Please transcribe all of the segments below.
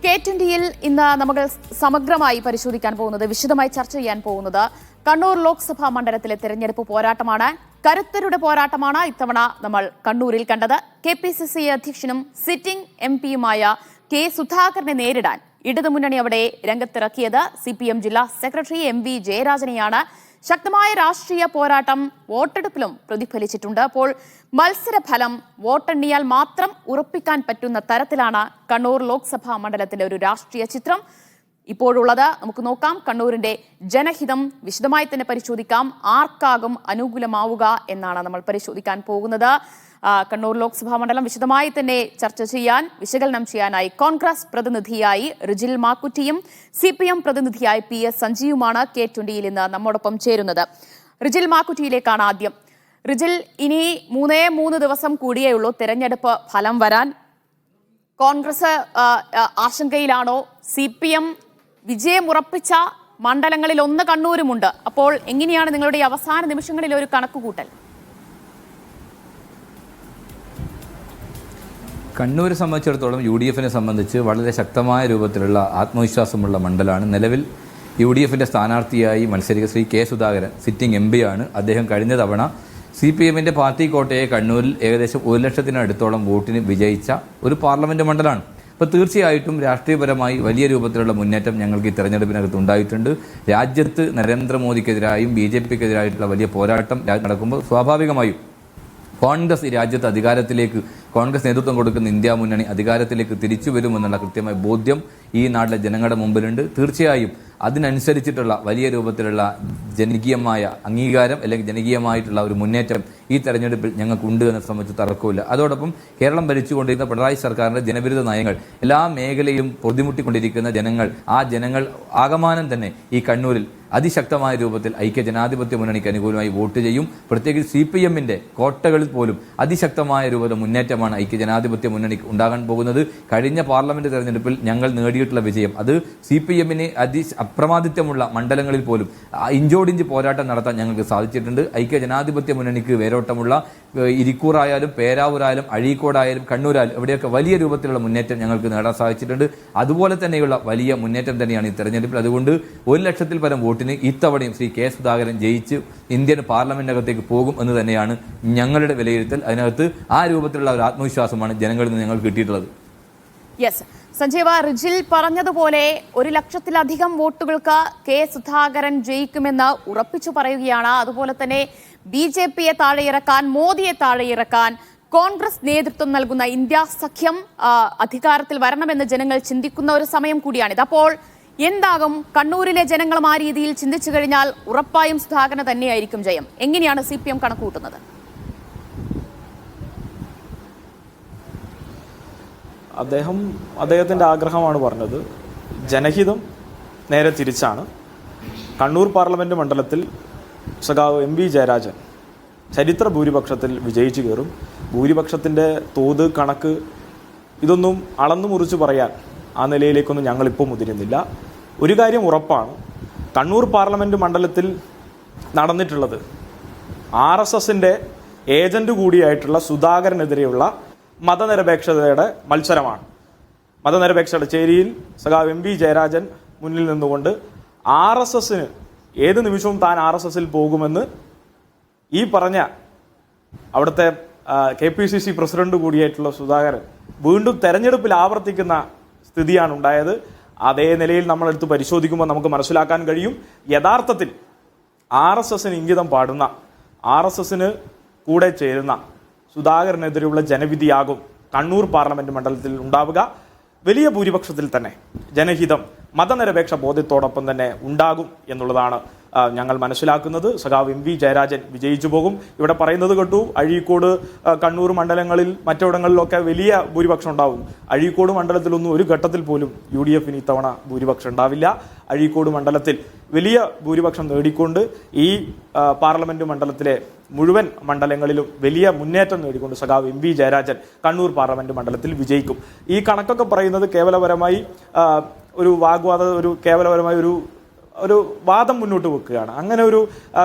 K20-യിൽ ഇന്ന് നമ്മൾ സമഗ്രമായി പരിശോധിക്കാൻ പോകുന്നത്, വിശദമായി ചർച്ച ചെയ്യാൻ പോകുന്നത് കണ്ണൂർ ലോക്സഭാ മണ്ഡലത്തിലെ തെരഞ്ഞെടുപ്പ് പോരാട്ടമാണ്. കരുത്തരുടെ പോരാട്ടമാണ് ഇത്തവണ നമ്മൾ കണ്ണൂരിൽ കണ്ടത്. KPCC അധ്യക്ഷനും സിറ്റിംഗ് MP-യുമായ കെ സുധാകരനെ നേരിടാൻ ഇടതുമുന്നണി അവിടെ രംഗത്തിറക്കിയത് CPM ജില്ലാ സെക്രട്ടറി MV ജയരാജനെയാണ്. ശക്തമായ രാഷ്ട്രീയ പോരാട്ടം വോട്ടെടുപ്പിലും പ്രതിഫലിച്ചിട്ടുണ്ട്. അപ്പോൾ മത്സരഫലം വോട്ടെണ്ണിയാൽ മാത്രം ഉറപ്പിക്കാൻ പറ്റുന്ന തരത്തിലാണ് കണ്ണൂർ ലോക്സഭാ മണ്ഡലത്തിലെ ഒരു രാഷ്ട്രീയ ചിത്രം ഇപ്പോഴുള്ളത്. നമുക്ക് നോക്കാം. കണ്ണൂരിന്റെ ജനഹിതം വിശദമായി തന്നെ പരിശോധിക്കാം. ആർക്കാകും അനുകൂലമാവുക എന്നാണ് നമ്മൾ പരിശോധിക്കാൻ പോകുന്നത്. കണ്ണൂർ ലോക്സഭാ മണ്ഡലം വിശദമായി തന്നെ ചർച്ച ചെയ്യാൻ, വിശകലനം ചെയ്യാനായി കോൺഗ്രസ് പ്രതിനിധിയായി റിജിൽ മാക്കുറ്റിയും CPM പ്രതിനിധിയായി PS സഞ്ജീവുമാണ് K20-യിൽ ഇന്ന് നമ്മോടൊപ്പം ചേരുന്നത്. റിജിൽ മാക്കുറ്റിയിലേക്കാണ് ആദ്യം. റിജിൽ, ഇനി 3 ദിവസം കൂടിയേ ഉള്ളൂ തെരഞ്ഞെടുപ്പ് ഫലം വരാൻ. കോൺഗ്രസ് ആശങ്കയിലാണോ? CPM വിജയമുറപ്പിച്ച മണ്ഡലങ്ങളിൽ ഒന്ന് കണ്ണൂരുമുണ്ട്. അപ്പോൾ എങ്ങനെയാണ് നിങ്ങളുടെ അവസാന നിമിഷങ്ങളിലെ ഒരു കണക്കുകൂട്ടൽ? കണ്ണൂരെ സംബന്ധിച്ചിടത്തോളം UDF-നെ സംബന്ധിച്ച് വളരെ ശക്തമായ രൂപത്തിലുള്ള ആത്മവിശ്വാസമുള്ള മണ്ഡലമാണ്. നിലവിൽ UDF-ന്റെ സ്ഥാനാർത്ഥിയായി മത്സരിക്കുന്ന ശ്രീ കെ സുധാകരൻ സിറ്റിംഗ് MP-യാണ്. അദ്ദേഹം കഴിഞ്ഞ തവണ CPM-ന്റെ പാർട്ടി കോട്ടയെ കണ്ണൂരിൽ ഏകദേശം 1 ലക്ഷത്തിനടുത്തോളം വോട്ടിന് വിജയിച്ച ഒരു പാർലമെന്റ് മണ്ഡലമാണ്. അപ്പോൾ തീർച്ചയായിട്ടും രാഷ്ട്രീയപരമായി വലിയ രൂപത്തിലുള്ള മുന്നേറ്റം ഞങ്ങൾക്ക് ഈ തെരഞ്ഞെടുപ്പിനകത്ത് ഉണ്ടായിട്ടുണ്ട്. രാജ്യത്ത് നരേന്ദ്രമോദിക്കെതിരായും BJP-ക്കെതിരായിട്ടുള്ള വലിയ പോരാട്ടം നടക്കുമ്പോൾ സ്വാഭാവികമായും കോൺഗ്രസ് ഈ രാജ്യത്ത് അധികാരത്തിലേക്ക്, കോൺഗ്രസ് നേതൃത്വം കൊടുക്കുന്ന ഇന്ത്യ മുന്നണി അധികാരത്തിലേക്ക് തിരിച്ചു വരുമെന്നുള്ള കൃത്യമായ ബോധ്യം ഈ നാട്ടിലെ ജനങ്ങളുടെ മുമ്പിലുണ്ട്. തീർച്ചയായും അതിനനുസരിച്ചിട്ടുള്ള വലിയ രൂപത്തിലുള്ള ജനകീയമായ അംഗീകാരം അല്ലെങ്കിൽ ജനകീയമായിട്ടുള്ള ഒരു മുന്നേറ്റം ഈ തെരഞ്ഞെടുപ്പിൽ ഞങ്ങൾക്കുണ്ട് എന്ന സംബന്ധിച്ച് തർക്കമില്ല. അതോടൊപ്പം കേരളം ഭരിച്ചുകൊണ്ടിരിക്കുന്ന പിണറായി സർക്കാരിന്റെ ജനവിരുദ്ധ നയങ്ങൾ എല്ലാ മേഖലയും പൊറുതിമുട്ടിക്കൊണ്ടിരിക്കുന്ന ആ ജനങ്ങൾ ആകമാനം തന്നെ ഈ കണ്ണൂരിൽ അതിശക്തമായ രൂപത്തിൽ ഐക്യ ജനാധിപത്യ മുന്നണിക്ക് അനുകൂലമായി വോട്ട് ചെയ്യും. പ്രത്യേകിച്ച് CPM-ന്റെ കോട്ടകളിൽ പോലും അതിശക്തമായ രൂപത്തിൽ മുന്നേറ്റമാണ് ഐക്യ ജനാധിപത്യ മുന്നണിക്ക് ഉണ്ടാകാൻ പോകുന്നത്. കഴിഞ്ഞ പാർലമെന്റ് തെരഞ്ഞെടുപ്പിൽ ഞങ്ങൾ നേടിയിട്ടുള്ള വിജയം അത് CPM-ന് അപ്രമാദിത്വമുള്ള മണ്ഡലങ്ങളിൽ പോലും ഇഞ്ചോടിഞ്ച് പോരാട്ടം നടത്താൻ ഞങ്ങൾക്ക് സാധിച്ചിട്ടുണ്ട്. ഐക്യ ജനാധിപത്യ മുന്നണിക്ക് വേരോട്ടമുള്ള ഇരിക്കൂറായാലും പേരാവൂരായാലും അഴീക്കോടായാലും കണ്ണൂരായാലും ഇവിടെയൊക്കെ വലിയ രൂപത്തിലുള്ള മുന്നേറ്റം ഞങ്ങൾക്ക് നേടാൻ സാധിച്ചിട്ടുണ്ട്. അതുപോലെ തന്നെയുള്ള വലിയ മുന്നേറ്റം തന്നെയാണ് ഈ തെരഞ്ഞെടുപ്പിൽ. അതുകൊണ്ട് 1 ലക്ഷത്തിൽ പരം വോട്ടിന് ഇത്തവണയും ശ്രീ കെ സുധാകരൻ ജയിച്ച് ഇന്ത്യൻ പാർലമെന്റിനകത്തേക്ക് പോകും എന്ന് തന്നെയാണ് ഞങ്ങളുടെ വിലയിരുത്തൽ. അതിനകത്ത് ആ രൂപത്തിലുള്ള ഒരു ആത്മവിശ്വാസമാണ് ജനങ്ങളിൽ നിന്ന് ഞങ്ങൾക്ക് കിട്ടിയിട്ടുള്ളത്. യെസ്, സഞ്ജീവ, റിജിൽ പറഞ്ഞതുപോലെ 1 ലക്ഷത്തിലധികം വോട്ടുകൾക്ക് കെ സുധാകരൻ ജയിക്കുമെന്ന് ഉറപ്പിച്ചു പറയുകയാണ്. അതുപോലെ തന്നെ BJP-യെ താഴെയിറക്കാൻ, മോദിയെ താഴെയിറക്കാൻ കോൺഗ്രസ് നേതൃത്വം നൽകുന്ന ഇന്ത്യ സഖ്യം അധികാരത്തിൽ വരണമെന്ന് ജനങ്ങൾ ചിന്തിക്കുന്ന ഒരു സമയം കൂടിയാണിത്. അപ്പോൾ എന്താകും കണ്ണൂരിലെ ജനങ്ങളും ആ രീതിയിൽ ചിന്തിച്ചു കഴിഞ്ഞാൽ ഉറപ്പായും സുധാകരന് തന്നെയായിരിക്കും ജയം. എങ്ങനെയാണ് CPM കണക്കുകൂട്ടുന്നത്? അദ്ദേഹത്തിൻ്റെ ആഗ്രഹമാണ് പറഞ്ഞത്. ജനഹിതം നേരെ തിരിച്ചാണ്. കണ്ണൂർ പാർലമെൻറ്റ് മണ്ഡലത്തിൽ സഖാവ് MV ജയരാജൻ ചരിത്ര ഭൂരിപക്ഷത്തിൽ വിജയിച്ചു കയറും. ഭൂരിപക്ഷത്തിൻ്റെ തോത്, കണക്ക് ഇതൊന്നും അളന്നു മുറിച്ച് പറയാൻ ആ നിലയിലേക്കൊന്നും ഞങ്ങളിപ്പോൾ മുതിരുന്നില്ല. ഒരു കാര്യം ഉറപ്പാണ്, കണ്ണൂർ പാർലമെൻറ്റ് മണ്ഡലത്തിൽ നടന്നിട്ടുള്ളത് RSSന്റെ ഏജന്റ് കൂടിയായിട്ടുള്ള സുധാകരനെതിരെയുള്ള മതനിരപേക്ഷതയുടെ മത്സരമാണ്. മതനിരപേക്ഷതയുടെ ചേരിയിൽ സഖാവ് MV ജയരാജൻ മുന്നിൽ നിന്നുകൊണ്ട് RSSന് ഏത് നിമിഷവും താൻ RSSൽ പോകുമെന്ന് ഈ പറഞ്ഞ അവിടുത്തെ KPCC പ്രസിഡന്റ് കൂടിയായിട്ടുള്ള സുധാകരൻ വീണ്ടും തെരഞ്ഞെടുപ്പിൽ ആവർത്തിക്കുന്ന സ്ഥിതിയാണ് ഉണ്ടായത്. അതേ നിലയിൽ നമ്മളെടുത്ത് പരിശോധിക്കുമ്പോൾ നമുക്ക് മനസ്സിലാക്കാൻ കഴിയും, യഥാർത്ഥത്തിൽ RSSന് ഇംഗിതം പാടുന്ന, RSSന് കൂടെ ചേരുന്ന സുധാകരനെതിരെയുള്ള ജനവിധിയാകും കണ്ണൂർ പാർലമെന്റ് മണ്ഡലത്തിൽ ഉണ്ടാവുക. വലിയ ഭൂരിപക്ഷത്തിൽ തന്നെ ജനഹിതം മതനിരപേക്ഷ ബോധ്യത്തോടൊപ്പം തന്നെ ഉണ്ടാകും എന്നുള്ളതാണ് ഞങ്ങൾ മനസ്സിലാക്കുന്നത്. സഖാവ് MV ജയരാജൻ വിജയിച്ചു പോകും. ഇവിടെ പറയുന്നത് കേട്ടു, അഴീക്കോട്, കണ്ണൂർ മണ്ഡലങ്ങളിൽ മറ്റിടങ്ങളിലൊക്കെ വലിയ ഭൂരിപക്ഷം ഉണ്ടാവും. അഴീക്കോട് മണ്ഡലത്തിലൊന്നും ഒരു ഘട്ടത്തിൽ പോലും UDF-ന് ഇത്തവണ ഭൂരിപക്ഷം ഉണ്ടാവില്ല. അഴീക്കോട് മണ്ഡലത്തിൽ വലിയ ഭൂരിപക്ഷം നേടിക്കൊണ്ട് ഈ പാർലമെന്റ് മണ്ഡലത്തിലെ മുഴുവൻ മണ്ഡലങ്ങളിലും വലിയ മുന്നേറ്റം നേടിക്കൊണ്ട് സഖാവ് MV ജയരാജൻ കണ്ണൂർ പാർലമെന്റ് മണ്ഡലത്തിൽ വിജയിക്കും. ഈ കണക്കൊക്കെ പറയുന്നത് കേവലപരമായി കേവലപരമായി ഒരു വാദം മുന്നോട്ട് വെക്കുകയാണ്. അങ്ങനെ ഒരു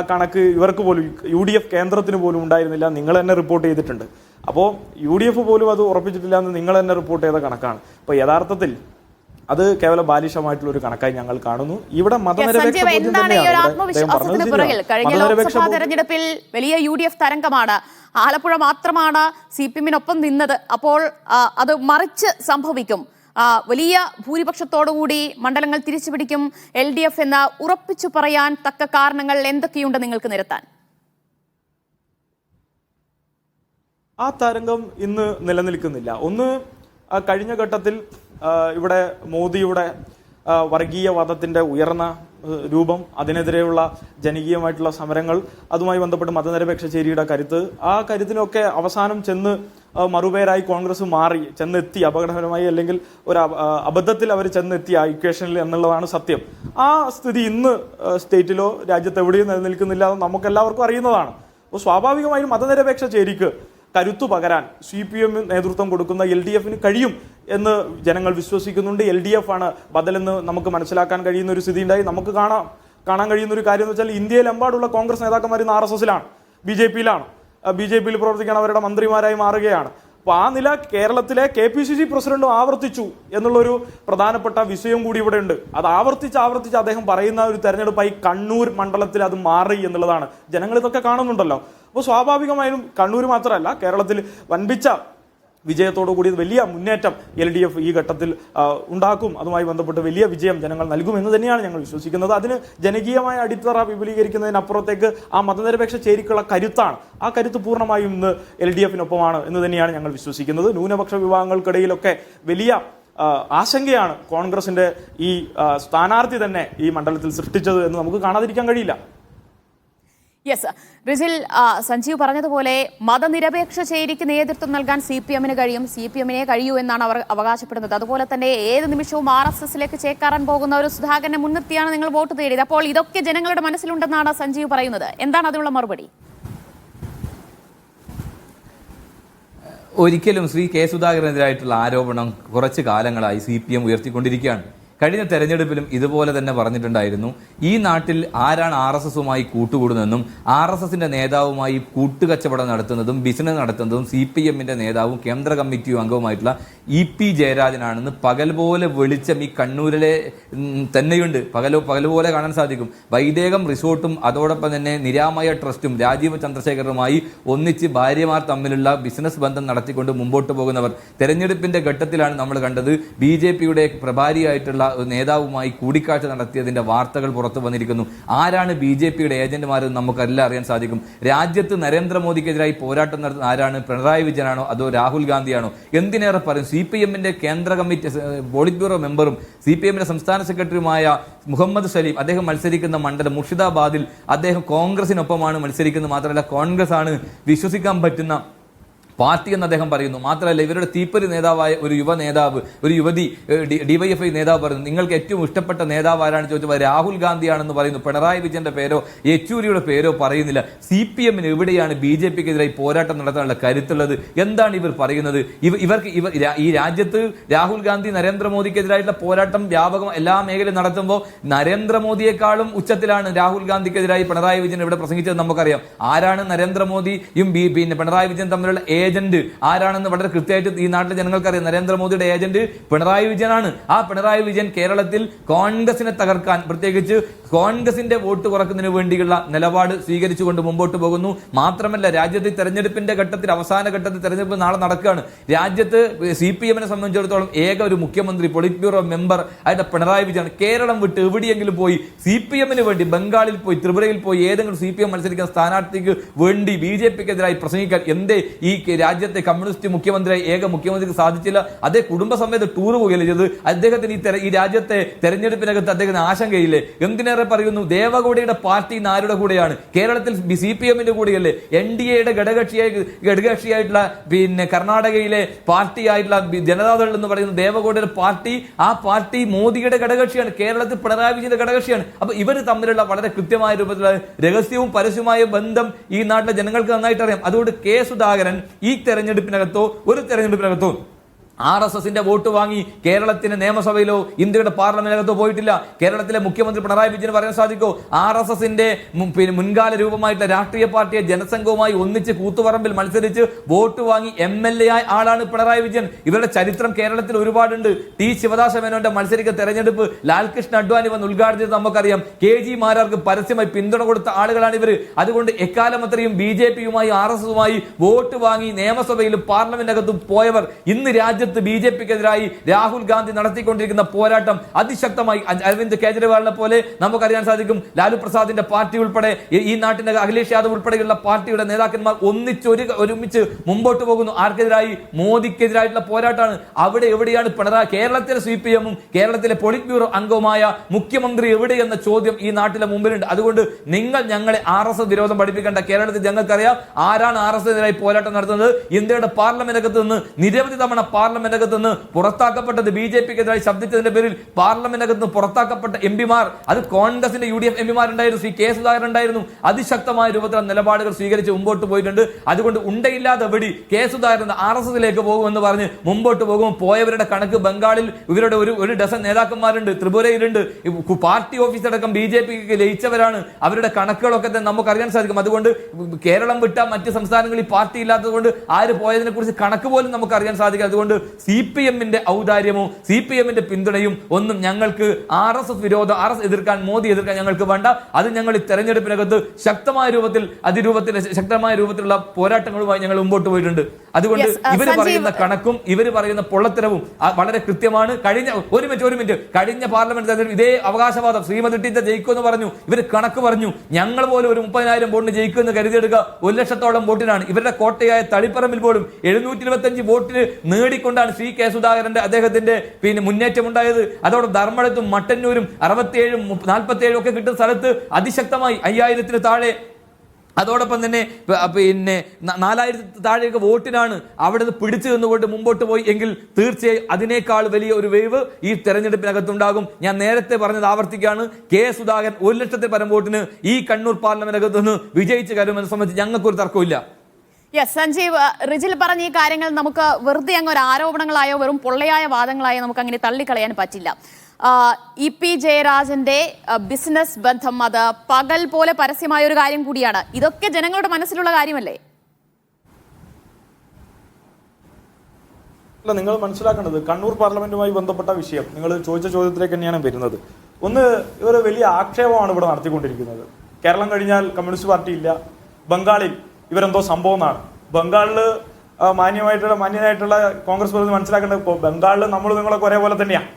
കണക്ക് ഇവർക്ക് പോലും UDF കേന്ദ്രത്തിന് പോലും ഉണ്ടായിരുന്നില്ല. നിങ്ങൾ തന്നെ റിപ്പോർട്ട് ചെയ്തിട്ടുണ്ട്. അപ്പോൾ UDF പോലും അത് ഉറപ്പിച്ചിട്ടില്ല എന്ന് നിങ്ങൾ തന്നെ റിപ്പോർട്ട് ചെയ്ത കണക്കാണ്. അപ്പോൾ യഥാർത്ഥത്തിൽ അത് കേവലം ബാലിശമായിട്ടുള്ള ഒരു കണക്കായി ഞങ്ങൾ കാണുന്നു. ഇവിടെ മതനിരപേക്ഷ ബോധ്യം കഴിഞ്ഞ ലോക്സഭാ തെരഞ്ഞെടുപ്പിൽ വലിയ UDF തരംഗമാണ്. ആലപ്പുഴ മാത്രമാണ് CPM-നൊപ്പം നിന്നത്. അപ്പോൾ അത് മറിച്ച് സംഭവിക്കും. വലിയ ഭൂരിപക്ഷത്തോടുകൂടി മണ്ഡലങ്ങൾ തിരിച്ചുപിടിക്കും LDF എന്ന് ഉറപ്പിച്ചു പറയാൻ തക്ക കാരണങ്ങൾ എന്തൊക്കെയുണ്ട് നിങ്ങൾക്ക് നിരത്താൻ? ആ തരംഗം ഇന്ന് നിലനിൽക്കുന്നില്ല. ഒന്ന്, കഴിഞ്ഞ ഘട്ടത്തിൽ ഇവിടെ മോദിയുടെ വർഗീയവാദത്തിന്റെ ഉയർന്ന രൂപം, അതിനെതിരെയുള്ള ജനകീയമായിട്ടുള്ള സമരങ്ങൾ, അതുമായി ബന്ധപ്പെട്ട് മതനിരപേക്ഷ ചേരിയുടെ കരുത്ത്, ആ കരുത്തിനൊക്കെ അവസാനം ചെന്ന് മറുപേരായി കോൺഗ്രസ് മാറി ചെന്നെത്തി, അപകടകരമായി അല്ലെങ്കിൽ ഒരു അബദ്ധത്തിൽ അവർ ചെന്നെത്തി ആ ഇക്വേഷനിൽ എന്നുള്ളതാണ് സത്യം. ആ സ്ഥിതി ഇന്ന് സ്റ്റേറ്റിലോ രാജ്യത്ത് എവിടെയും നിലനിൽക്കുന്നില്ല, എന്ന് നമുക്കെല്ലാവർക്കും അറിയുന്നതാണ്. അപ്പോൾ സ്വാഭാവികമായും മതനിരപേക്ഷ ചേരിക്ക് കരുത്തു പകരാൻ CPM നേതൃത്വം കൊടുക്കുന്ന LDF-ന് കഴിയും എന്ന് ജനങ്ങൾ വിശ്വസിക്കുന്നുണ്ട്. LDF ആണ് ബദലെന്ന് നമുക്ക് മനസ്സിലാക്കാൻ കഴിയുന്ന ഒരു സ്ഥിതി ഉണ്ടായി. നമുക്ക് കാണാൻ കഴിയുന്ന ഒരു കാര്യം എന്ന് വെച്ചാൽ ഇന്ത്യയിലെമ്പാടുള്ള കോൺഗ്രസ് നേതാക്കന്മാർ ഇന്ന് RSS-ലാണ്, BJP-യിലാണ്, BJP-യിൽ പ്രവർത്തിക്കാൻ അവരുടെ മന്ത്രിമാരായി മാറുകയാണ്. അപ്പോൾ ആ നില കേരളത്തിലെ KPCC പ്രസിഡന്റും ആവർത്തിച്ചു എന്നുള്ളൊരു പ്രധാനപ്പെട്ട വിഷയം കൂടി ഇവിടെ ഉണ്ട്. അത് ആവർത്തിച്ച് അദ്ദേഹം പറയുന്ന ഒരു തെരഞ്ഞെടുപ്പായി കണ്ണൂർ മണ്ഡലത്തിൽ അത് മാറി എന്നുള്ളതാണ്. ജനങ്ങൾ ഇതൊക്കെ കാണുന്നുണ്ടല്ലോ. അപ്പോൾ സ്വാഭാവികമായും കണ്ണൂർ മാത്രമല്ല, കേരളത്തിൽ വൻപിച്ച വിജയത്തോടു കൂടി വലിയ മുന്നേറ്റം LDF ഈ ഘട്ടത്തിൽ ഉണ്ടാക്കും. അതുമായി ബന്ധപ്പെട്ട് വലിയ വിജയം ജനങ്ങൾ നൽകുമെന്ന് തന്നെയാണ് ഞങ്ങൾ വിശ്വസിക്കുന്നത്. അതിന് ജനകീയമായ അടിത്തറ വിപുലീകരിക്കുന്നതിനപ്പുറത്തേക്ക് ആ മതനിരപേക്ഷ ചേരിക്കുള്ള കരുത്താണ്. ആ കരുത്ത് പൂർണ്ണമായും ഇന്ന് LDF-നൊപ്പമാണ് എന്ന് തന്നെയാണ് ഞങ്ങൾ വിശ്വസിക്കുന്നത്. ന്യൂനപക്ഷ വിഭാഗങ്ങൾക്കിടയിലൊക്കെ വലിയ ആശങ്കയാണ് കോൺഗ്രസിന്റെ ഈ സ്ഥാനാർത്ഥി തന്നെ ഈ മണ്ഡലത്തിൽ സൃഷ്ടിച്ചത് എന്ന് നമുക്ക് കാണാതിരിക്കാൻ കഴിയില്ല. യെസ്, റിജിൽ, സഞ്ജീവ് പറഞ്ഞതുപോലെ മതനിരപേക്ഷ ചേരിക്ക് നേതൃത്വം നൽകാൻ CPM-ന് കഴിയും, CPM-നെ കഴിയൂ എന്നാണ് അവർ അവകാശപ്പെടുന്നത്. അതുപോലെ തന്നെ ഏത് നിമിഷവും RSS-ലേക്ക് ചേക്കാറാൻ പോകുന്ന ഒരു സുധാകരനെ മുൻനിർത്തിയാണ് നിങ്ങൾ വോട്ട് തേടിയത്. അപ്പോൾ ഇതൊക്കെ ജനങ്ങളുടെ മനസ്സിലുണ്ടെന്നാണ് സഞ്ജീവ് പറയുന്നത്. എന്താണ് അതിനുള്ള മറുപടി? ഒരിക്കലും ശ്രീ കെ സുധാകരനെതിരായിട്ടുള്ള ആരോപണം കുറച്ച് കാലങ്ങളായി CPM ഉയർത്തിക്കൊണ്ടിരിക്കുകയാണ്. കഴിഞ്ഞ തെരഞ്ഞെടുപ്പിലും ഇതുപോലെ തന്നെ പറഞ്ഞിട്ടുണ്ടായിരുന്നു, ഈ നാട്ടിൽ ആരാണ് RSS-വുമായി കൂട്ടുകൂടുന്നതെന്നും RSS-ന്റെ നേതാവുമായി കൂട്ടുകച്ചവടം നടത്തുന്നതും ബിസിനസ് നടത്തുന്നതും CPM-ന്റെ നേതാവും കേന്ദ്ര കമ്മിറ്റി അംഗവുമായിട്ടുള്ള EP ജയരാജനാണെന്ന് പകൽ പോലെ വെളിച്ചം ഈ കണ്ണൂരിലെ തന്നെയുണ്ട്. പകൽ പോലെ കാണാൻ സാധിക്കും. വൈദേകം റിസോർട്ടും അതോടൊപ്പം തന്നെ നിരാമയ ട്രസ്റ്റും രാജീവ് ചന്ദ്രശേഖറുമായി ഒന്നിച്ച് ഭാര്യമാർ തമ്മിലുള്ള ബിസിനസ് ബന്ധം നടത്തിക്കൊണ്ട് മുമ്പോട്ട് പോകുന്നവർ. തെരഞ്ഞെടുപ്പിന്റെ ഘട്ടത്തിലാണ് നമ്മൾ കണ്ടത് BJP-യുടെ പ്രഭാരിയായിട്ടുള്ള നേതാവുമായി കൂടിക്കാഴ്ച നടത്തിയതിന്റെ വാർത്തകൾ പുറത്തു വന്നിരിക്കുന്നു. ആരാണ് BJP-യുടെ ഏജന്റുമാരെന്ന് നമുക്കെല്ലാം അറിയാൻ സാധിക്കും. രാജ്യത്ത് നരേന്ദ്രമോദിക്കെതിരായി പോരാട്ടം നടത്തുന്ന ആരാണ്? പിണറായി വിജയനാണോ അതോ രാഹുൽ ഗാന്ധിയാണോ? എന്തിനേറെ പറയും, CPM-ന്റെ കേന്ദ്ര കമ്മിറ്റി പോളിറ്റ് ബ്യൂറോ മെമ്പറും CPM-ന്റെ സംസ്ഥാന സെക്രട്ടറിയുമായ മുഹമ്മദ് സലീം, അദ്ദേഹം മത്സരിക്കുന്ന മണ്ഡലം മുർഷിദാബാദിൽ അദ്ദേഹം കോൺഗ്രസിനൊപ്പമാണ് മത്സരിക്കുന്നത്. മാത്രമല്ല കോൺഗ്രസ് ആണ് വിശ്വസിക്കാൻ പറ്റുന്ന പാർട്ടി എന്ന് അദ്ദേഹം പറയുന്നു. മാത്രമല്ല ഇവരുടെ തീപ്പൊരി നേതാവായ ഒരു യുവ നേതാവ്, ഒരു യുവതി DYFI നേതാവ് പറയുന്നു, നിങ്ങൾക്ക് ഏറ്റവും ഇഷ്ടപ്പെട്ട നേതാവ് ആരാണെന്ന് ചോദിച്ചപ്പോൾ രാഹുൽ ഗാന്ധിയാണെന്ന് പറയുന്നു. പിണറായി വിജയന്റെ പേരോ യെച്ചൂരിയുടെ പേരോ പറയുന്നില്ല. CPM-ന് എവിടെയാണ് BJP-ക്കെതിരായി പോരാട്ടം നടത്താനുള്ള കരുത്തുള്ളത്? എന്താണ് ഇവർ പറയുന്നത്? ഇവർക്ക് ഈ രാജ്യത്ത് രാഹുൽ ഗാന്ധി നരേന്ദ്രമോദിക്കെതിരായിട്ടുള്ള പോരാട്ടം വ്യാപകം എല്ലാ മേഖലയും നടത്തുമ്പോൾ നരേന്ദ്രമോദിയെക്കാളും ഉച്ചത്തിലാണ് രാഹുൽ ഗാന്ധിക്കെതിരായി പിണറായി വിജയൻ ഇവിടെ പ്രസംഗിച്ചത് നമുക്കറിയാം. ആരാണ് നരേന്ദ്രമോദിയും പിണറായി വിജയൻ തമ്മിലുള്ള ഏജന്റ് ആരാണെന്ന് വളരെ കൃത്യമായിട്ട് ഈ നാട്ടിലെ ജനങ്ങൾക്കറിയാം. നരേന്ദ്രമോദിയുടെ ഏജന്റ് പിണറായി വിജയനാണ്. ആ പിണറായി വിജയൻ കേരളത്തിൽ കോൺഗ്രസിനെ തകർക്കാൻ, പ്രത്യേകിച്ച് കോൺഗ്രസിന്റെ വോട്ട് കുറക്കുന്നതിന് വേണ്ടിയുള്ള നിലപാട് സ്വീകരിച്ചുകൊണ്ട് മുമ്പോട്ട് പോകുന്നു. മാത്രമല്ല രാജ്യത്ത് തെരഞ്ഞെടുപ്പിന്റെ ഘട്ടത്തിൽ, അവസാന ഘട്ടത്തിൽ തെരഞ്ഞെടുപ്പ് നാളെ നടക്കുകയാണ്. രാജ്യത്ത് CPM-നെ സംബന്ധിച്ചിടത്തോളം ഏക ഒരു മുഖ്യമന്ത്രി, പൊളിറ്റ് ബ്യൂറോ മെമ്പർ ആയിട്ട് പിണറായി വിജയൻ. കേരളം വിട്ട് എവിടെയെങ്കിലും പോയി CPM-ന് വേണ്ടി ബംഗാളിൽ പോയി, ത്രിപുരയിൽ പോയി ഏതെങ്കിലും CPM മത്സരിക്കുന്ന സ്ഥാനാർത്ഥിക്ക് വേണ്ടി BJP-ക്കെതിരായി പ്രസംഗിക്കാൻ എന്തേ ഈ രാജ്യത്തെ കമ്മ്യൂണിസ്റ്റ് മുഖ്യമന്ത്രിയായി ഏക മുഖ്യമന്ത്രിക്ക് സാധിച്ചില്ല? അതേ കുടുംബസമേത ടൂർ പോവുകയല്ലേ ചെയ്തത്? അദ്ദേഹത്തിന് ഈ രാജ്യത്തെ തെരഞ്ഞെടുപ്പിനകത്ത് അദ്ദേഹത്തിന് ആശങ്കയില്ലേ? എന്തിനേറെ പറയുന്നു, ദേവഗൌഡയുടെ പാർട്ടി ആരുടെ കൂടെയാണ്? കേരളത്തിൽ CPM-ന്റെ കൂടെയല്ലേ? NDA-യുടെ ഘടകകക്ഷിയായിട്ടുള്ള കർണാടകയിലെ പാർട്ടിയായിട്ടുള്ള ജനതാദൾ എന്ന് പറയുന്ന ദേവഗൌഡയുടെ പാർട്ടി, ആ പാർട്ടി മോദിയുടെ ഘടകകക്ഷിയാണ്. കേരളത്തിൽ പിണറായി വിജയന്റെ ഘടകകക്ഷിയാണ്. അപ്പൊ ഇവർ തമ്മിലുള്ള വളരെ കൃത്യമായ രൂപത്തിലുള്ള രഹസ്യവും പരസ്യമായ ബന്ധം ഈ നാട്ടിലെ ജനങ്ങൾക്ക് നന്നായിട്ട് അറിയാം. അതുകൊണ്ട് കെ സുധാകരൻ ഈ തെരഞ്ഞെടുപ്പിനകത്തോ RSSന്റെ വോട്ട് വാങ്ങി കേരളത്തിന്റെ നിയമസഭയിലോ ഇന്ത്യയുടെ പാർലമെന്റിനകത്തോ പോയിട്ടില്ല. കേരളത്തിലെ മുഖ്യമന്ത്രി പിണറായി വിജയൻ പറയാൻ സാധിക്കോ RSSന്റെ മുൻകാല രൂപമായിട്ടുള്ള രാഷ്ട്രീയ പാർട്ടിയെ ജനസംഘവുമായി ഒന്നിച്ച് കൂത്തുപറമ്പിൽ മത്സരിച്ച് വോട്ട് വാങ്ങി MLA ആയ ആളാണ് പിണറായി വിജയൻ. ഇവരുടെ ചരിത്രം കേരളത്തിൽ ഒരുപാടുണ്ട്. ടി ശിവദാസ മേനോന്റെ മത്സരിക്കുന്ന തെരഞ്ഞെടുപ്പ് ലാൽകൃഷ്ണ അഡ്വാനി വന്ന് ഉദ്ഘാടനം ചെയ്ത് നമുക്കറിയാം. KG മാരാർക്ക് പരസ്യമായി പിന്തുണ കൊടുത്ത ആളുകളാണ് ഇവർ. അതുകൊണ്ട് എക്കാലം അത്രയും BJPയുമായി RSSുമായി വോട്ട് വാങ്ങി നിയമസഭയിലും പാർലമെന്റിനകത്തും പോയവർ ഇന്ന് രാജ്യത്ത് BJPക്കെതിരായി രാഹുൽ ഗാന്ധി നടത്തിക്കൊണ്ടിരിക്കുന്ന പോരാട്ടം അതിശക്തമായി അരവിന്ദ് കേജ്രിവാളിനെ പോലെ നമുക്കറിയാൻ സാധിക്കും. ലാലു പ്രസാദിന്റെ പാർട്ടി ഉൾപ്പെടെ ഈ നാട്ടിന്റെ അഖിലേഷ് യാദവ് ഉൾപ്പെടെയുള്ള പാർട്ടിയുടെ നേതാക്കന്മാർ ഒരുമിച്ച് മുമ്പോട്ട് പോകുന്നു. ആർക്കെതിരായി? മോദിക്കെതിരായിട്ടുള്ള പോരാട്ടമാണ്. അവിടെ എവിടെയാണ് പിണറായി? കേരളത്തിലെ CPM-ഉം കേരളത്തിലെ പൊളിറ്റ് ബ്യൂറോ അംഗവുമായ മുഖ്യമന്ത്രി എവിടെയെന്ന ചോദ്യം ഈ നാട്ടിലെ മുമ്പിലുണ്ട്. അതുകൊണ്ട് നിങ്ങൾ ഞങ്ങളെ RSS വിരോധം പഠിപ്പിക്കേണ്ട. കേരളത്തിൽ ഞങ്ങൾക്കറിയാം ആരാണ് RSSനെതിരായി പോരാട്ടം നടത്തുന്നത്. ഇന്ത്യയുടെ പാർലമെന്റിനകത്ത് നിന്ന് നിരവധി തവണ പാർലമെന്റിനകത്ത് നിന്ന് പുറത്താക്കപ്പെട്ടത് BJPക്കെതിരായി ശബ്ദിച്ചതിന്റെ പേരിൽ പാർലമെന്റിനകത്ത് നിന്ന് പുറത്താക്കപ്പെട്ട MPമാർ അത് കോൺഗ്രസിന്റെ UDF MPമാരുണ്ടായിരുന്നു. ശ്രീ K സുധാകരൻ ഉണ്ടായിരുന്നു. അതിശക്തമായ രൂപത്തിലുള്ള നിലപാടുകൾ സ്വീകരിച്ച് മുമ്പോട്ട് പോയിട്ടുണ്ട്. അതുകൊണ്ട് ഉണ്ടയില്ലാതെ വെടി K സുധാകരൻ RSSലേക്ക് പോകുമെന്ന് പറഞ്ഞ് മുമ്പോട്ട് പോകും. പോയവരുടെ കണക്ക് ബംഗാളിൽ ഇവരുടെ ഒരു ഡസൻ നേതാക്കന്മാരുണ്ട്, ത്രിപുരയിലുണ്ട്. പാർട്ടി ഓഫീസ് അടക്കം BJPക്ക് ലയിച്ചവരാണ്. അവരുടെ കണക്കുകളൊക്കെ തന്നെ നമുക്കറിയാൻ സാധിക്കും. അതുകൊണ്ട് കേരളം വിട്ട മറ്റ് സംസ്ഥാനങ്ങളിൽ പാർട്ടി ഇല്ലാത്തത് കൊണ്ട് ആര് പോയതിനെ കുറിച്ച് കണക്ക് പോലും നമുക്ക് അറിയാൻ സാധിക്കും. അതുകൊണ്ട് CPM-ന്റെ ഔദാര്യമോ CPM-ന്റെ പിന്തുണയും ഒന്നും ഞങ്ങൾക്ക് RSS വിരോധം, RSS എതിർക്കാൻ, മോദി എതിർക്കാൻ ഞങ്ങൾക്ക് വേണ്ട. അത് ഞങ്ങൾ ഈ തെരഞ്ഞെടുപ്പിനകത്ത് ശക്തമായ രൂപത്തിലുള്ള പോരാട്ടങ്ങളുമായി ഞങ്ങൾ മുമ്പോട്ട് പോയിട്ടുണ്ട്. അതുകൊണ്ട് ഇവര് പറയുന്ന കണക്കും ഇവര് പറയുന്ന പൊള്ളത്തരവും വളരെ കൃത്യമാണ്. ഒരു മിനിറ്റ് കഴിഞ്ഞ പാർലമെന്റ് തെരഞ്ഞെടുപ്പ് ഇതേ അവകാശവാദം ശ്രീമതി ടീച്ചർ ജയിക്കുമെന്ന് പറഞ്ഞു. ഇവർ കണക്ക് പറഞ്ഞു. ഞങ്ങൾ പോലും ഒരു 30,000 വോട്ടിന് ജയിക്കുമെന്ന് കരുതിയെടുക്കുക. 1 ലക്ഷത്തോളം വോട്ടിനാണ്. ഇവരുടെ കോട്ടയായ തളിപ്പറമ്പിൽ പോലും 725 വോട്ടിന് നേടിക്കൊണ്ടാണ് ശ്രീ K സുധാകരന്റെ അദ്ദേഹത്തിന്റെ മുന്നേറ്റം ഉണ്ടായത്. അതോടെ ധർമ്മടത്തും മട്ടന്നൂരും 67, 47 ഒക്കെ കിട്ടുന്ന സ്ഥലത്ത് അതിശക്തമായി 5000-ന് താഴെ, അതോടൊപ്പം തന്നെ 4000 താഴെയൊക്കെ വോട്ടിനാണ് അവിടെ നിന്ന് പിടിച്ചു നിന്നുകൊണ്ട് മുമ്പോട്ട് പോയി എങ്കിൽ തീർച്ചയായും അതിനേക്കാൾ വലിയ ഒരു വേവ് ഈ തെരഞ്ഞെടുപ്പിനകത്തുണ്ടാകും. ഞാൻ നേരത്തെ പറഞ്ഞത് ആവർത്തിക്കുകയാണ്. K സുധാകരൻ 1 ലക്ഷത്തിൽ പരം വോട്ടിന് ഈ കണ്ണൂർ പാർലമെന്റിനകത്ത് നിന്ന് വിജയിച്ചു കയറുമെന്ന് സംബന്ധിച്ച് ഞങ്ങൾക്കൊരു തർക്കമില്ല. യെസ് സഞ്ജീവ്, റിജിൽ പറഞ്ഞ ഈ കാര്യങ്ങൾ നമുക്ക് വെറുതെ അങ്ങ് ഒരു ആരോപണങ്ങളായോ വെറും പൊള്ളയായ വാദങ്ങളായോ നമുക്ക് അങ്ങനെ തള്ളിക്കളയാൻ പറ്റില്ല. EP ജയരാജന്റെ ബിസിനസ് ബന്ധം അത് പകൽ പോലെ പരസ്യമായ ഒരു കാര്യം കൂടിയാണ്. ഇതൊക്കെ ജനങ്ങളുടെ മനസ്സിലുള്ള കാര്യമല്ലേ? അല്ല, നിങ്ങൾ മനസ്സിലാക്കേണ്ടത് കണ്ണൂർ പാർലമെന്റുമായി ബന്ധപ്പെട്ട വിഷയം നിങ്ങൾ ചോദിച്ച ചോദ്യത്തിലേക്ക് തന്നെയാണ് വരുന്നത്. ഒന്ന്, ഇവർ വലിയ ആക്ഷേപമാണ് ഇവിടെ നടത്തിക്കൊണ്ടിരിക്കുന്നത്. കേരളം കഴിഞ്ഞാൽ കമ്മ്യൂണിസ്റ്റ് പാർട്ടി ഇല്ല, ബംഗാളിൽ ഇവരെന്തോ സംഭവം എന്നാണ്. ബംഗാളിൽ മാന്യനായിട്ടുള്ള കോൺഗ്രസ് പ്രതിനിധി മനസ്സിലാക്കേണ്ടത് ബംഗാളിൽ നമ്മൾ നിങ്ങളൊക്കെ ഒരേപോലെ തന്നെയാണ്.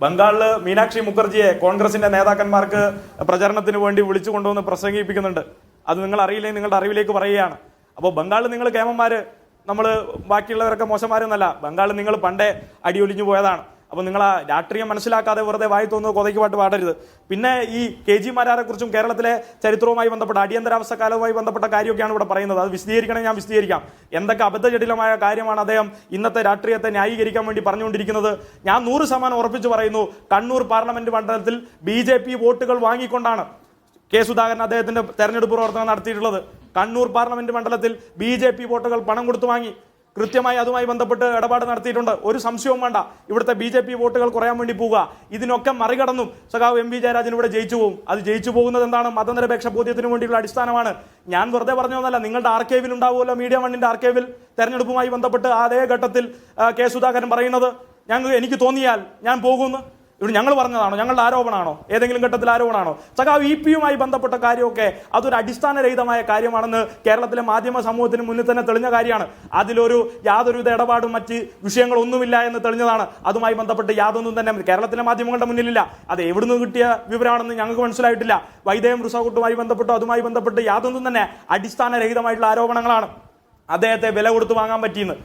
ബംഗാളിൽ മീനാക്ഷി മുഖർജിയെ കോൺഗ്രസിന്റെ നേതാക്കന്മാർക്ക് പ്രചരണത്തിന് വേണ്ടി വിളിച്ചു കൊണ്ടുവന്ന് പ്രസംഗിപ്പിക്കുന്നുണ്ട്. അത് നിങ്ങൾ അറിയില്ലെങ്കിൽ നിങ്ങളുടെ അറിവിലേക്ക് പറയുകയാണ്. അപ്പോൾ ബംഗാളിൽ നിങ്ങൾ കേമന്മാര്, നമ്മൾ ബാക്കിയുള്ളവരൊക്കെ മോശന്മാരെന്നല്ല. ബംഗാളിൽ നിങ്ങൾ പണ്ടേ അടിയൊലിഞ്ഞു പോയതാണ്. അപ്പോൾ നിങ്ങൾ ആ രാഷ്ട്രീയം മനസ്സിലാക്കാതെ വെറുതെ വായി തോന്നുന്നു കൊതയ്ക്ക് പാട്ട് പാടരുത്. പിന്നെ ഈ KG മാരാരെ കുറിച്ചും കേരളത്തിലെ ചരിത്രവുമായി ബന്ധപ്പെട്ട അടിയന്തരാവസ്ഥ കാലവുമായി ബന്ധപ്പെട്ട കാര്യമൊക്കെയാണ് ഇവിടെ പറയുന്നത്. അത് വിശദീകരിക്കണമെങ്കിൽ ഞാൻ വിശദീകരിക്കാം. എന്തൊക്കെ അബദ്ധജടിലമായ കാര്യമാണ് അദ്ദേഹം ഇന്നത്തെ രാഷ്ട്രീയത്തെ ന്യായീകരിക്കാൻ വേണ്ടി പറഞ്ഞുകൊണ്ടിരിക്കുന്നത്. ഞാൻ 100% ഉറപ്പിച്ചു പറയുന്നു, കണ്ണൂർ പാർലമെന്റ് മണ്ഡലത്തിൽ BJP വോട്ടുകൾ വാങ്ങിക്കൊണ്ടാണ് K സുധാകരൻ അദ്ദേഹത്തിന്റെ തെരഞ്ഞെടുപ്പ് പ്രവർത്തനം നടത്തിയിട്ടുള്ളത്. കണ്ണൂർ പാർലമെന്റ് മണ്ഡലത്തിൽ BJP വോട്ടുകൾ പണം കൊടുത്തു വാങ്ങി കൃത്യമായി അതുമായി ബന്ധപ്പെട്ട് ഇടപാട് നടത്തിയിട്ടുണ്ട്. ഒരു സംശയവും വേണ്ട. ഇവിടുത്തെ BJP വോട്ടുകൾ കുറയാൻ വേണ്ടി പോവുക. ഇതിനൊക്കെ മറികടന്നും സഖാവ് MV ജയരാജൻ ഇവിടെ ജയിച്ചു പോകും. അത് ജയിച്ചു പോകുന്നത് എന്താണ്? മതനിരപേക്ഷ ബോധ്യത്തിന് വേണ്ടിയുള്ള അടിസ്ഥാനമാണ്. ഞാൻ വെറുതെ പറഞ്ഞതൊന്നല്ല. നിങ്ങളുടെ ആർക്കൈവിൽ ഉണ്ടാവുമല്ലോ, മീഡിയ വണ്ണിന്റെ ആർക്കൈവിൽ തെരഞ്ഞെടുപ്പുമായി ബന്ധപ്പെട്ട് അതേ ഘട്ടത്തിൽ K സുധാകരൻ പറയുന്നത് എനിക്ക് തോന്നിയാൽ ഞാൻ പോകുന്നു. ഇവിടെ ഞങ്ങൾ പറഞ്ഞതാണോ? ഞങ്ങളുടെ ആരോപണമാണോ? ഏതെങ്കിലും ഘട്ടത്തിൽ ആരോപണമാണോ? സഖാവ് EP-യുമായി ബന്ധപ്പെട്ട കാര്യമൊക്കെ അതൊരു അടിസ്ഥാനരഹിതമായ കാര്യമാണെന്ന് കേരളത്തിലെ മാധ്യമ സമൂഹത്തിന് മുന്നിൽ തന്നെ തെളിഞ്ഞ കാര്യമാണ്. അതിലൊരു യാതൊരുവിധ ഇടപാടും മറ്റ് വിഷയങ്ങളൊന്നുമില്ല എന്ന് തെളിഞ്ഞതാണ്. അതുമായി ബന്ധപ്പെട്ട് യാതൊന്നും തന്നെ കേരളത്തിലെ മാധ്യമങ്ങളുടെ മുന്നിലില്ല. അത് എവിടുന്ന് കിട്ടിയ വിവരമാണെന്ന് ഞങ്ങൾക്ക് മനസ്സിലായിട്ടില്ല. വൈദേഹം റിസോർട്ടുമായി ബന്ധപ്പെട്ടോ അതുമായി ബന്ധപ്പെട്ട് യാതൊന്നും തന്നെ അടിസ്ഥാനരഹിതമായിട്ടുള്ള ആരോപണങ്ങളാണ്. അദ്ദേഹത്തെ വില കൊടുത്ത് വാങ്ങാൻ പറ്റിയെന്ന്,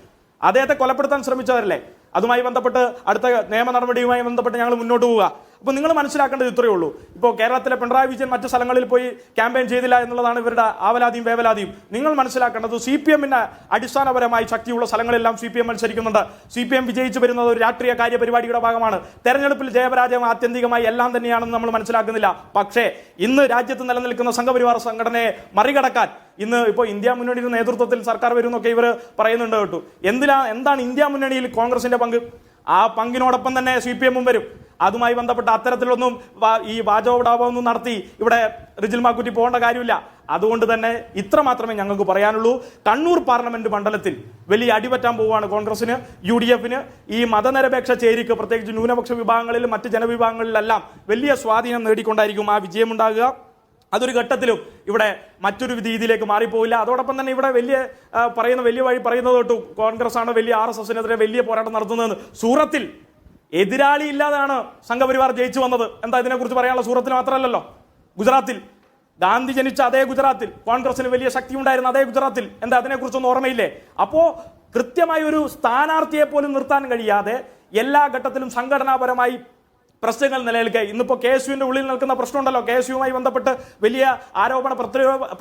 അദ്ദേഹത്തെ കൊലപ്പെടുത്താൻ ശ്രമിച്ചവരല്ലേ? അതുമായി ബന്ധപ്പെട്ട് അടുത്ത നിയമ നടപടിയുമായി ബന്ധപ്പെട്ട് ഞങ്ങൾ മുന്നോട്ട് പോവുക. അപ്പോൾ നിങ്ങൾ മനസ്സിലാക്കേണ്ടത് ഇത്രയേ ഉള്ളൂ. ഇപ്പോൾ കേരളത്തിലെ പിണറായി വിജയൻ മറ്റു സ്ഥലങ്ങളിൽ പോയി ക്യാമ്പയിൻ ചെയ്തില്ല എന്നുള്ളതാണ് ഇവരുടെ ആവലാതിയും വേവലാതിയും. നിങ്ങൾ മനസ്സിലാക്കേണ്ടത് CPM-ന് അടിസ്ഥാനപരമായി ശക്തിയുള്ള സ്ഥലങ്ങളെല്ലാം CPM മത്സരിക്കുന്നുണ്ട്. CPM വിജയിച്ചു വരുന്നത് ഒരു രാഷ്ട്രീയ കാര്യപരിപാടിയുടെ ഭാഗമാണ്. തെരഞ്ഞെടുപ്പിൽ ജയപരാജയം ആത്യന്തികമായി എല്ലാം തന്നെയാണെന്ന് നമ്മൾ മനസ്സിലാക്കുന്നില്ല. പക്ഷേ ഇന്ന് രാജ്യത്ത് നിലനിൽക്കുന്ന സംഘപരിവാർ സംഘടനയെ മറികടക്കാൻ ഇന്ന് ഇപ്പോൾ ഇന്ത്യ മുന്നണിയുടെ നേതൃത്വത്തിൽ സർക്കാർ വരുന്നൊക്കെ ഇവർ പറയുന്നുണ്ട് കേട്ടു. എന്താണ് ഇന്ത്യ മുന്നണിയിൽ കോൺഗ്രസിന്റെ പങ്ക്? ആ പങ്കിനോടൊപ്പം തന്നെ CPM-ഉം വരും. അതുമായി ബന്ധപ്പെട്ട അത്തരത്തിലൊന്നും ഈ വാചോടാപമൊന്നും നടത്തി ഇവിടെ റിജിൽ മാക്കുറ്റി പോകേണ്ട കാര്യമില്ല. അതുകൊണ്ട് തന്നെ ഇത്ര മാത്രമേ ഞങ്ങൾക്ക് പറയാനുള്ളൂ. കണ്ണൂർ പാർലമെന്റ് മണ്ഡലത്തിൽ വലിയ അടിപറ്റാൻ പോവുകയാണ് കോൺഗ്രസിന്, UDF-ന്. ഈ മതനിരപേക്ഷ ചേരിക്ക് പ്രത്യേകിച്ച് ന്യൂനപക്ഷ വിഭാഗങ്ങളിലും മറ്റ് ജനവിഭാഗങ്ങളിലെല്ലാം വലിയ സ്വാധീനം നേടിക്കൊണ്ടായിരിക്കും ആ വിജയമുണ്ടാകുക. അതൊരു ഘട്ടത്തിലും ഇവിടെ മറ്റൊരു രീതിയിലേക്ക് മാറിപ്പോയില്ല. അതോടൊപ്പം തന്നെ ഇവിടെ വലിയ വഴി പറയുന്നത് കേട്ടു, കോൺഗ്രസ് ആണ് വലിയ RSS-നെതിരെ വലിയ പോരാട്ടം നടത്തുന്നതെന്ന്. സൂറത്തിൽ എതിരാളി ഇല്ലാതാണ് സംഘപരിവാർ ജയിച്ചു വന്നത്. എന്താ ഇതിനെക്കുറിച്ച് പറയാനുള്ള? സൂറത്തിൽ മാത്രമല്ലല്ലോ, ഗുജറാത്തിൽ ഗാന്ധി ജനിച്ച അതേ ഗുജറാത്തിൽ, കോൺഗ്രസിന് വലിയ ശക്തി ഉണ്ടായിരുന്ന അതേ ഗുജറാത്തിൽ, എന്താ അതിനെക്കുറിച്ചൊന്നും ഓർമ്മയില്ലേ? അപ്പോ കൃത്യമായി ഒരു സ്ഥാനാർത്ഥിയെ പോലും നിർത്താൻ കഴിയാതെ എല്ലാ ഘട്ടത്തിലും സംഘടനാപരമായി പ്രശ്നങ്ങൾ നിലനിൽക്കുക. ഇന്നിപ്പോൾ KSUവിന്റെ ഉള്ളിൽ നിൽക്കുന്ന പ്രശ്നമുണ്ടല്ലോ. KSUവുമായി ബന്ധപ്പെട്ട് വലിയ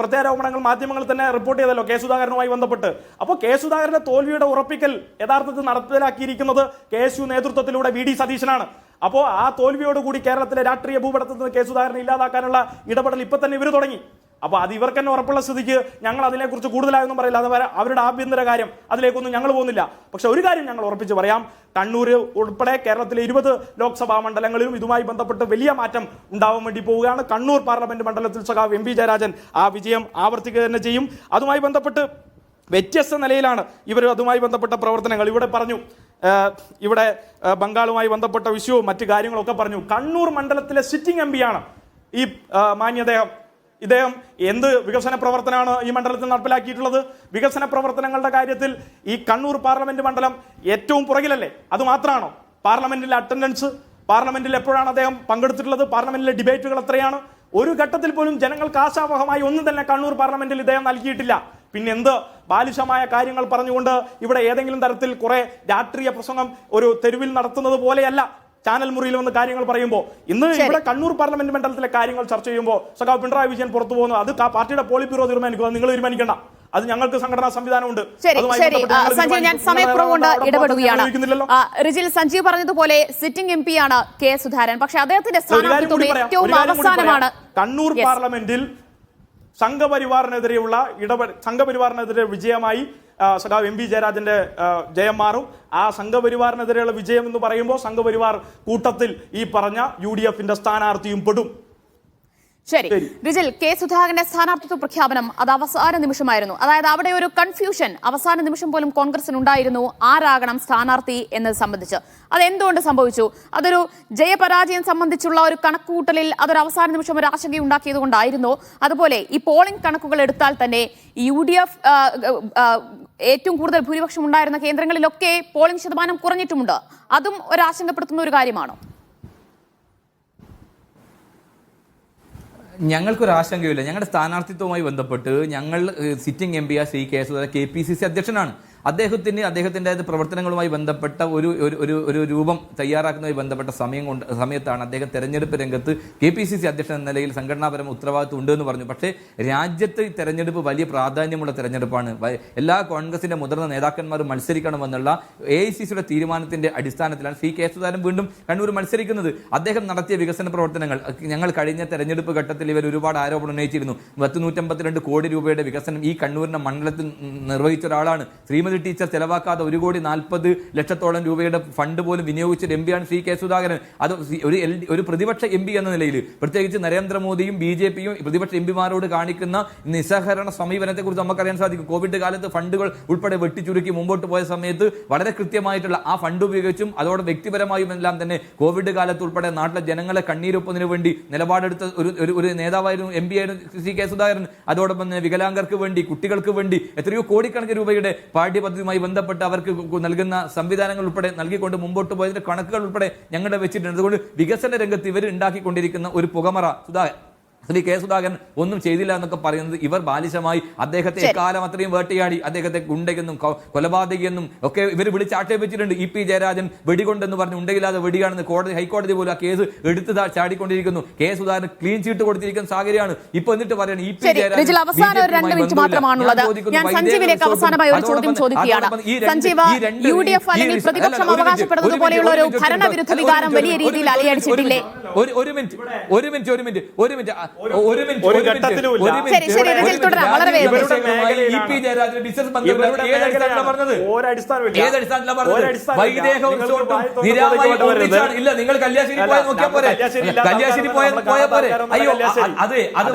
പ്രത്യാരോപണങ്ങൾ മാധ്യമങ്ങൾ തന്നെ റിപ്പോർട്ട് ചെയ്തല്ലോ കെ സുധാകരനുമായി ബന്ധപ്പെട്ട്. അപ്പോൾ കെ സുധാകരന്റെ തോൽവിയുടെ ഉറപ്പിക്കൽ യഥാർത്ഥത്തിൽ നടപ്പിലാക്കിയിരിക്കുന്നത് KSU നേതൃത്വത്തിലൂടെ VD സതീശനാണ്. അപ്പോൾ ആ തോൽവിയോടുകൂടി കേരളത്തിലെ രാഷ്ട്രീയ ഭൂപടത്തിൽ നിന്ന് കെ സുധാകരനെ ഇല്ലാതാക്കാനുള്ള ഇടപെടൽ ഇപ്പൊ തന്നെ ഇവർ തുടങ്ങി. അപ്പോൾ അത് ഇവർക്ക് തന്നെ ഉറപ്പുള്ള സ്ഥിതിക്ക് ഞങ്ങൾ അതിനെക്കുറിച്ച് കൂടുതലായൊന്നും പറയില്ല. അത് അവരുടെ ആഭ്യന്തര കാര്യം, അതിലേക്കൊന്നും ഞങ്ങൾ പോകുന്നില്ല. പക്ഷെ ഒരു കാര്യം ഞങ്ങൾ ഉറപ്പിച്ച് പറയാം, കണ്ണൂർ ഉൾപ്പെടെ കേരളത്തിലെ 20 ലോക്സഭാ മണ്ഡലങ്ങളിലും ഇതുമായി ബന്ധപ്പെട്ട് വലിയ മാറ്റം ഉണ്ടാവാൻ വേണ്ടി പോവുകയാണ്. കണ്ണൂർ പാർലമെന്റ് മണ്ഡലത്തിൽ സഖാവ് MP ജയരാജൻ ആ വിജയം ആവർത്തിക്കുക തന്നെ ചെയ്യും. അതുമായി ബന്ധപ്പെട്ട് വ്യത്യസ്ത നിലയിലാണ് ഇവർ അതുമായി ബന്ധപ്പെട്ട പ്രവർത്തനങ്ങൾ ഇവിടെ പറഞ്ഞു. ഇവിടെ ബംഗാളുമായി ബന്ധപ്പെട്ട വിഷയവും മറ്റു കാര്യങ്ങളൊക്കെ പറഞ്ഞു. കണ്ണൂർ മണ്ഡലത്തിലെ സിറ്റിംഗ് MP ആണ് ഈ മാന്യദേഹം. ഇദ്ദേഹം എന്ത് വികസന പ്രവർത്തനമാണ് ഈ മണ്ഡലത്തിൽ നടപ്പിലാക്കിയിട്ടുള്ളത്? വികസന പ്രവർത്തനങ്ങളുടെ കാര്യത്തിൽ ഈ കണ്ണൂർ പാർലമെന്റ് മണ്ഡലം ഏറ്റവും പുറകിലല്ലേ? അത് മാത്രമാണോ? പാർലമെന്റിലെ അറ്റൻഡൻസ്, പാർലമെന്റിൽ എപ്പോഴാണ് അദ്ദേഹം പങ്കെടുത്തിട്ടുള്ളത്? പാർലമെന്റിലെ ഡിബേറ്റുകൾ എത്രയാണ്? ഒരു ഘട്ടത്തിൽ പോലും ജനങ്ങൾക്ക് ആശാവഹമായി ഒന്നും തന്നെ കണ്ണൂർ പാർലമെന്റിൽ ഇദ്ദേഹം നൽകിയിട്ടില്ല. പിന്നെ എന്ത് ബാലിശമായ കാര്യങ്ങൾ പറഞ്ഞുകൊണ്ട് ഇവിടെ ഏതെങ്കിലും തരത്തിൽ കുറെ രാഷ്ട്രീയ പ്രസംഗം ഒരു തെരുവിൽ നടത്തുന്നത് പോലെയല്ല ചാനൽ മുറിയിൽ വന്ന് കാര്യങ്ങൾ പറയുമ്പോൾ. ഇന്ന് ഇവിടെ കണ്ണൂർ പാർലമെന്റ് മണ്ഡലത്തിലെ കാര്യങ്ങൾ ചർച്ച ചെയ്യുമ്പോൾ സഖാവ് പിണറായി വിജയൻ പുറത്തു പോകുന്നത് അത് പാർട്ടിയുടെ പോളിറ്റ് ബ്യൂറോ തീരുമാനിക്കുക. നിങ്ങൾ തീരുമാനിക്കേണ്ട, അത് ഞങ്ങൾക്ക് സംഘടനാ സംവിധാനമുണ്ട്. സഞ്ജീവ്, ഞാൻ സമയക്കുറവുകൊണ്ട് ഇടപെടുകയാണ്. റിജിൽ, സഞ്ജീവ് പറഞ്ഞതുപോലെ സിറ്റിംഗ് MP ആണ് കെ സുധാകരൻ. പക്ഷെ അദ്ദേഹത്തിന്റെ സ്ഥാനാർത്ഥിത്വം ഏറ്റവും അവസാനമാണ്. കണ്ണൂർ പാർലമെന്റിൽ സംഘപരിവാറിനെതിരെ വിജയമായി സഖാവ് MP ജയരാജന്റെ ജയം മാറും. ആ സംഘപരിവാറിനെതിരെയുള്ള വിജയം എന്ന് പറയുമ്പോൾ സംഘപരിവാർ കൂട്ടത്തിൽ ഈ പറഞ്ഞ UDF-ന്റെ സ്ഥാനാർത്ഥിയും പെടും. ശരി റിജിൽ, കെ സുധാകരന്റെ സ്ഥാനാർത്ഥിത്വ പ്രഖ്യാപനം അത് അവസാന നിമിഷമായിരുന്നു. അതായത് അവിടെ ഒരു കൺഫ്യൂഷൻ അവസാന നിമിഷം പോലും കോൺഗ്രസിനുണ്ടായിരുന്നു ആരാകണം സ്ഥാനാർത്ഥി എന്നത് സംബന്ധിച്ച്. അതെന്തുകൊണ്ട് സംഭവിച്ചു? അതൊരു ജയപരാജയം സംബന്ധിച്ചുള്ള ഒരു കണക്കുകൂട്ടലിൽ അതൊരു അവസാന നിമിഷം ഒരു ആശങ്ക ഉണ്ടാക്കിയത് കൊണ്ടായിരുന്നു. അതുപോലെ ഈ പോളിംഗ് കണക്കുകൾ എടുത്താൽ തന്നെ UDF ഏറ്റവും കൂടുതൽ ഭൂരിപക്ഷം ഉണ്ടായിരുന്ന കേന്ദ്രങ്ങളിലൊക്കെ പോളിംഗ് ശതമാനം കുറഞ്ഞിട്ടുമുണ്ട്. അതും ഒരു ആശങ്കപ്പെടുത്തുന്ന ഒരു കാര്യമാണോ? ഞങ്ങൾക്കൊരു ആശങ്കയില്ല. ഞങ്ങളുടെ സ്ഥാനാർത്ഥിത്വവുമായി ബന്ധപ്പെട്ട് ഞങ്ങൾ sitting MP Shri K Sudhakaran KPCC അധ്യക്ഷനാണ്. അദ്ദേഹത്തിന്റെ പ്രവർത്തനങ്ങളുമായി ബന്ധപ്പെട്ട ഒരു രൂപം തയ്യാറാക്കുന്നതുമായി ബന്ധപ്പെട്ട സമയത്താണ് അദ്ദേഹം തെരഞ്ഞെടുപ്പ് രംഗത്ത് KPCC അധ്യക്ഷൻ എന്ന നിലയിൽ സംഘടനാപരമായ ഉത്തരവാദിത്വം ഉണ്ടെന്ന് പറഞ്ഞു. പക്ഷേ രാജ്യത്ത് ഈ തെരഞ്ഞെടുപ്പ് വലിയ പ്രാധാന്യമുള്ള തെരഞ്ഞെടുപ്പാണ്. എല്ലാ കോൺഗ്രസിന്റെ മുതിർന്ന നേതാക്കന്മാരും മത്സരിക്കണമെന്നുള്ള AICCയുടെ തീരുമാനത്തിന്റെ അടിസ്ഥാനത്തിലാണ് ശ്രീ കെ സുധാകരൻ വീണ്ടും കണ്ണൂർ മത്സരിക്കുന്നത്. അദ്ദേഹം നടത്തിയ വികസന പ്രവർത്തനങ്ങൾ ഞങ്ങൾ കഴിഞ്ഞ തെരഞ്ഞെടുപ്പ് ഘട്ടത്തിൽ ഇവർ ഒരുപാട് ആരോപണം ഉന്നയിച്ചിരുന്നു. 152 കോടി രൂപയുടെ വികസനം ഈ കണ്ണൂരിന്റെ മണ്ഡലത്തിൽ നിർവഹിച്ച ഒരാളാണ്. ശ്രീമതി ടീച്ചർ ചെലവാക്കാതെ 1,40,00,000 രൂപയുടെ ഫണ്ട് പോലും വിനിയോഗിച്ച MP ആണ് ശ്രീ കെ സുധാകരൻ. അത് ഒരു പ്രതിപക്ഷ MP എന്ന നിലയിൽ പ്രത്യേകിച്ച് നരേന്ദ്രമോദിയും BJPയും പ്രതിപക്ഷ MPമാരോട് കാണിക്കുന്ന നിസ്സഹകരണ സമീപനത്തെ കുറിച്ച് നമുക്കറിയാൻ സാധിക്കും. കോവിഡ് കാലത്ത് ഫണ്ടുകൾ ഉൾപ്പെടെ വെട്ടിച്ചുരുക്കി മുമ്പോട്ട് പോയ സമയത്ത് വളരെ കൃത്യമായിട്ടുള്ള ആ ഫണ്ട് ഉപയോഗിച്ചും അതോടെ വ്യക്തിപരമായും എല്ലാം തന്നെ കോവിഡ് കാലത്ത് ഉൾപ്പെടെ നാട്ടിലെ ജനങ്ങളെ കണ്ണീരൊപ്പതിനു വേണ്ടി നിലപാടെടുത്ത ഒരു നേതാവായിരുന്നു MP ആയിരുന്നു ശ്രീ കെ സുധാകരൻ. അതോടൊപ്പം തന്നെ വികലാംഗർക്ക് വേണ്ടി, കുട്ടികൾക്ക് വേണ്ടി എത്രയോ കോടിക്കണക്കിന് രൂപയുടെ പാഠ്യപദ്ധതിയുമായി ബന്ധപ്പെട്ട് അവർക്ക് നൽകുന്ന സംവിധാനങ്ങൾ ഉൾപ്പെടെ നൽകിക്കൊണ്ട് മുമ്പോട്ട് പോയതിന്റെ കണക്കുകൾ ഉൾപ്പെടെ ഞങ്ങളുടെ വെച്ചിട്ടുണ്ട്. അതുകൊണ്ട് വികസന രംഗത്ത് ഇവർ ഉണ്ടാക്കിക്കൊണ്ടിരിക്കുന്ന ഒരു പുകമറ ശ്രീ കെ സുധാകരൻ ഒന്നും ചെയ്തില്ല എന്നൊക്കെ പറയുന്നത് ഇവർ ബാലിശമായി അദ്ദേഹത്തെ എക്കാലം അത്രയും വേട്ടയാടി അദ്ദേഹത്തെ ഗുണ്ടയെന്നും കൊലപാതകയെന്നും ഒക്കെ ഇവർ വിളിച്ചാക്ഷേപിച്ചിട്ടുണ്ട്. ഇ പി ജയരാജൻ വെടികൊണ്ടെന്ന് പറഞ്ഞ് ഉണ്ടെങ്കിലാതെ വെടിയാണെന്ന് ഹൈക്കോടതി പോലും ആ കേസ് എടുത്ത് ചാടിക്കൊണ്ടിരിക്കുന്നു. കെ സുധാകരൻ ക്ലീൻ ചീറ്റ് കൊടുത്തിരിക്കുന്ന സാഹചര്യമാണ് ഇപ്പൊ. എന്നിട്ട് പറയുന്നത് ഇ പി ജയരാജൻ അവസാനം ഒരു 2 മിനിറ്റ് മാത്രമാണുള്ളത്. ഞാൻ സഞ്ജീവിലേക്ക് അവസാനമായി ഒരു ചോദ്യം ചോദിക്കുകയാണ്. സഞ്ജീവ, UDF അല്ലെങ്കിൽ പ്രതിപക്ഷം അവകാശപ്പെടുന്നത് പോലെയുള്ള ഒരു ഭരണവിരുദ്ധ വികാരം വലിയ രീതിയിൽ അലയടിച്ചിട്ടില്ലേ? ഇല്ല, നിങ്ങൾ കല്യാശ്ശേരി പോയാൽ നോക്കിയാൽ പോരെ, കല്യാശ്ശേരി പോയാൽ പോരെ. അയ്യോ അതെ, അത്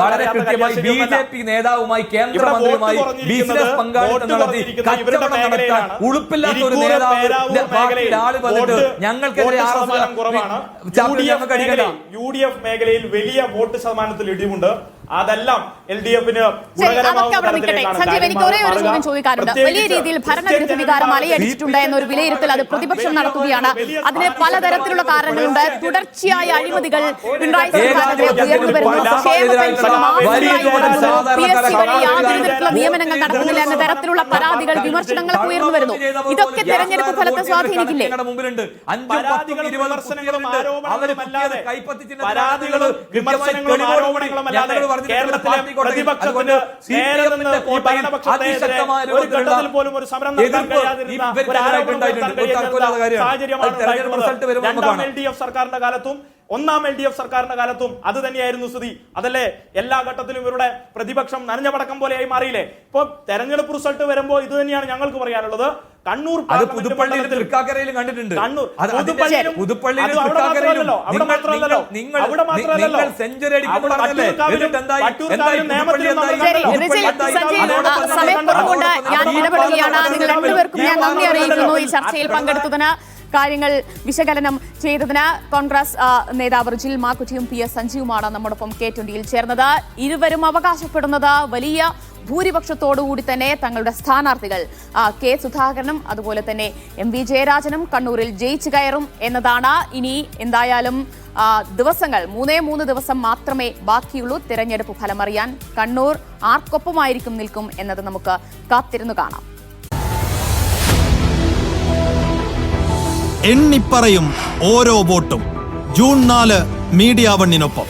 വളരെ കൃത്യമായി BJP നേതാവുമായി കേന്ദ്രമന്ത്രിയുമായി ബിസിനസ് പങ്കാളിത്തം നടത്തി കച്ചവടം നടത്താൻ ഉളുപ്പില്ലാത്ത ഒരു നേതാവ് ആള് വന്നിട്ട് ഞങ്ങൾക്കെതിരെ UDF മേഖലയിൽ വലിയ വോട്ട് ശതമാനത്തിൽ ഇടിവുണ്ട്. അതെല്ലാം LDFന് എനിക്ക് ഒരേ ഒരു ചോദ്യം ചോദിക്കാറുണ്ട്. വലിയ രീതിയിൽ ഭരണവിരുദ്ധ വികാരം അലയടിച്ചിട്ടുണ്ട് എന്നൊരു വിലയിരുത്തൽ അത് പ്രതിപക്ഷം നടത്തുകയാണ്. അതിന് പലതരത്തിലുള്ള കാരണങ്ങളുണ്ട്. തുടർച്ചയായ അഴിമതികൾ പിണറായി സർക്കാരിനെതിരെ ഉയർന്നു വരുന്നു. ക്ഷേമ പെൻഷൻ PSC വഴി യാതൊരു തരത്തിലുള്ള നിയമനങ്ങൾ നടത്തുന്നില്ല എന്ന തരത്തിലുള്ള പരാതികൾ, വിമർശനങ്ങൾ ഉയർന്നു വരുന്നു. ഇതൊക്കെ തെരഞ്ഞെടുപ്പ് ഫലത്തെ സ്വാധീനിക്കില്ലേ? കേരളത്തിലെ പ്രതിപക്ഷത്തിന് ഒരു ഘട്ടത്തിൽ പോലും ഒരു സമരം നടത്താൻ സാഹചര്യമാണ്. രണ്ടാം LDF സർക്കാരിന്റെ കാലത്തും ഒന്നാം LDF സർക്കാരിന്റെ കാലത്തും അത് തന്നെയായിരുന്നു സ്ഥിതി. അതല്ലേ എല്ലാ ഘട്ടത്തിലും ഇവരുടെ പ്രതിപക്ഷം നനഞ്ഞ പടക്കം പോലെയായി മാറിയില്ലേ? ഇപ്പൊ തെരഞ്ഞെടുപ്പ് റിസൾട്ട് വരുമ്പോൾ ഇത് തന്നെയാണ് ഞങ്ങൾക്ക് പറയാനുള്ളത്. കണ്ണൂർ പുതുപ്പള്ളിയിലും തൃക്കാക്കരയിലും കണ്ടിട്ടുണ്ട്. ഈ ചർച്ചയിൽ പങ്കെടുത്തതിന്, കാര്യങ്ങൾ വിശകലനം ചെയ്തതിന് കോൺഗ്രസ് നേതാവ് റിജിൽ മാക്കുറ്റിയും PS സഞ്ജീവുമാണ് നമ്മോടൊപ്പം K20യിൽ ചേർന്നത്. ഇരുവരും അവകാശപ്പെടുന്നത് വലിയ ഭൂരിപക്ഷത്തോടുകൂടി തന്നെ തങ്ങളുടെ സ്ഥാനാർത്ഥികൾ കെ സുധാകരനും അതുപോലെ തന്നെ MV ജയരാജനും കണ്ണൂരിൽ ജയിച്ചു കയറും എന്നതാണ്. ഇനി എന്തായാലും ദിവസങ്ങൾ 3 ദിവസം മാത്രമേ ബാക്കിയുള്ളൂ തിരഞ്ഞെടുപ്പ് ഫലമറിയാൻ. കണ്ണൂർ ആർക്കൊപ്പമായിരിക്കും നിൽക്കും എന്നത് നമുക്ക് കാത്തിരുന്നു കാണാം. എണ്ണിപ്പറയും ഓരോ വോട്ടും. June 4 media 1-നൊപ്പം.